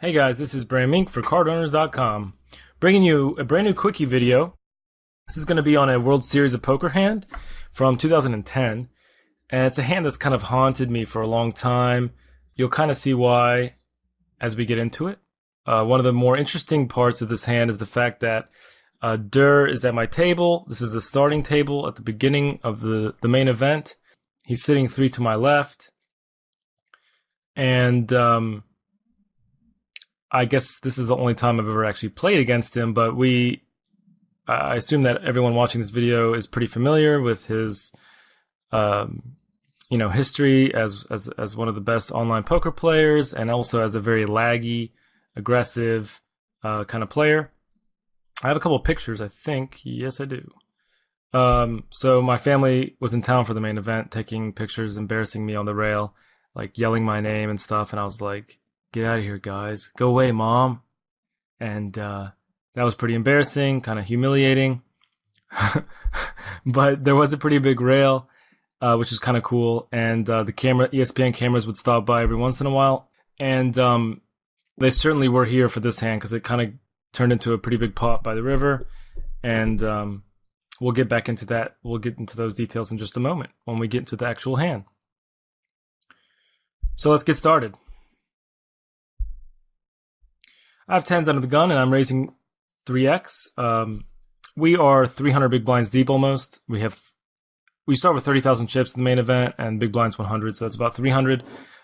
Hey guys, this is Braminc for CardRunners.com, bringing you a brand new quickie video. This is going to be on a World Series of Poker hand from 2010, and it's a hand that's kind of haunted me for a long time. You'll kind of see why as we get into it. One of the more interesting parts of this hand is the fact that Durrrr is at my table. This is the starting table at the beginning of the main event. He's sitting 3 to my left, and I guess this is the only time I've ever actually played against him, but I assume that everyone watching this video is pretty familiar with his, history as one of the best online poker players, and also as a very laggy, aggressive kind of player. I have a couple of pictures, I think. Yes, I do. So my family was in town for the main event, taking pictures, embarrassing me on the rail, like yelling my name and stuff, and I was like, "Get out of here, guys. Go away, Mom." And that was pretty embarrassing, kind of humiliating. But there was a pretty big rail, which is kind of cool. And the ESPN cameras would stop by every once in a while. And they certainly were here for this hand because it kind of turned into a pretty big pot by the river. And we'll get back into that. We'll get into those details in just a moment when we get into the actual hand. So let's get started. I have 10s under the gun, and I'm raising 3x. We are 300 big blinds deep almost. We start with 30,000 chips in the main event, and big blinds 100, so that's about 300.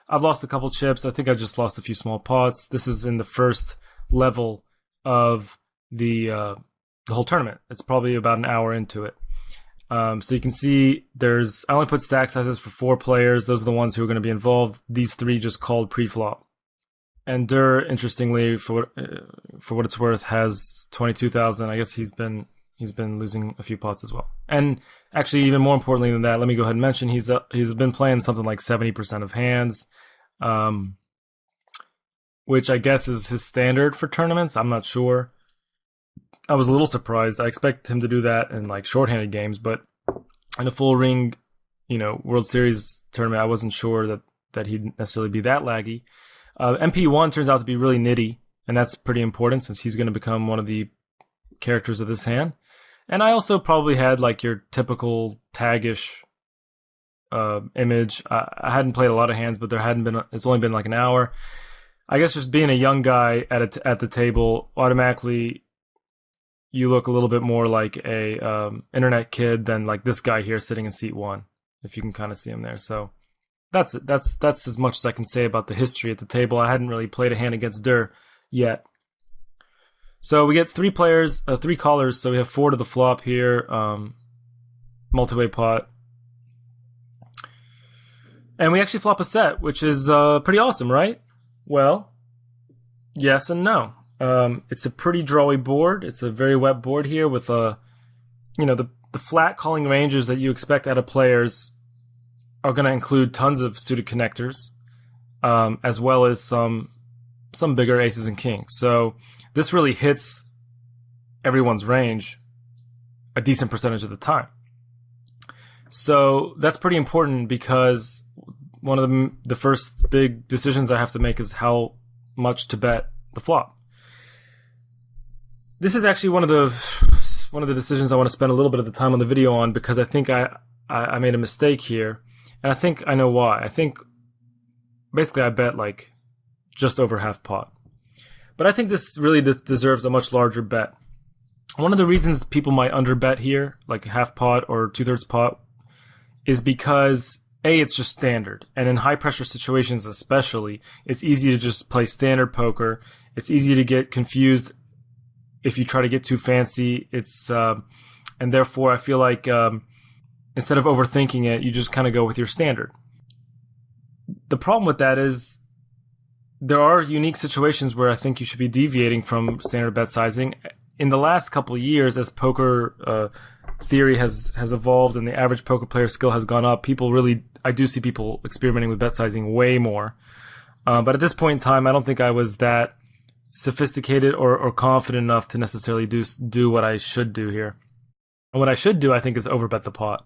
I've lost a couple chips. I think I just lost a few small pots. This is in the first level of the whole tournament. It's probably about an hour into it. So you can see I only put stack sizes for 4 players. Those are the ones who are going to be involved. These 3 just called pre-flop. And Durrrr, interestingly, for what it's worth, has 22,000. I guess he's been losing a few pots as well. And actually, even more importantly than that, let me go ahead and mention he's been playing something like 70% of hands, which I guess is his standard for tournaments. I'm not sure. I was a little surprised. I expect him to do that in like shorthanded games, but in a full ring, World Series tournament, I wasn't sure that he'd necessarily be that laggy. MP1 turns out to be really nitty, and that's pretty important since he's going to become one of the characters of this hand. And I also probably had like your typical taggish image. I hadn't played a lot of hands, but it's only been like an hour. I guess just being a young guy at the table, automatically you look a little bit more like a internet kid than like this guy here sitting in seat 1, if you can kind of see him there. So that's it. That's as much as I can say about the history at the table. I hadn't really played a hand against Durrrr yet. So we get 3 players, 3 callers. So we have 4 to the flop here, multi-way pot. And we actually flop a set, which is pretty awesome, right? Well, yes and no. It's a pretty drawy board. It's a very wet board here with the flat calling ranges that you expect out of players are going to include tons of suited connectors, as well as some bigger aces and kings. So this really hits everyone's range a decent percentage of the time. So that's pretty important because one of the first big decisions I have to make is how much to bet the flop. This is actually one of the decisions I want to spend a little bit of the time on the video on, because I think I made a mistake here. And I think I know why. I think basically I bet like just over half pot. But I think this really deserves a much larger bet. One of the reasons people might underbet here, like half pot or 2/3 pot, is because A, it's just standard. And in high pressure situations especially, it's easy to just play standard poker. It's easy to get confused if you try to get too fancy. And therefore I feel like instead of overthinking it, you just kind of go with your standard. The problem with that is there are unique situations where I think you should be deviating from standard bet sizing. In the last couple of years, as poker theory has evolved and the average poker player skill has gone up, I do see people experimenting with bet sizing way more. But at this point in time, I don't think I was that sophisticated or confident enough to necessarily do what I should do here. And what I should do, I think, is overbet the pot.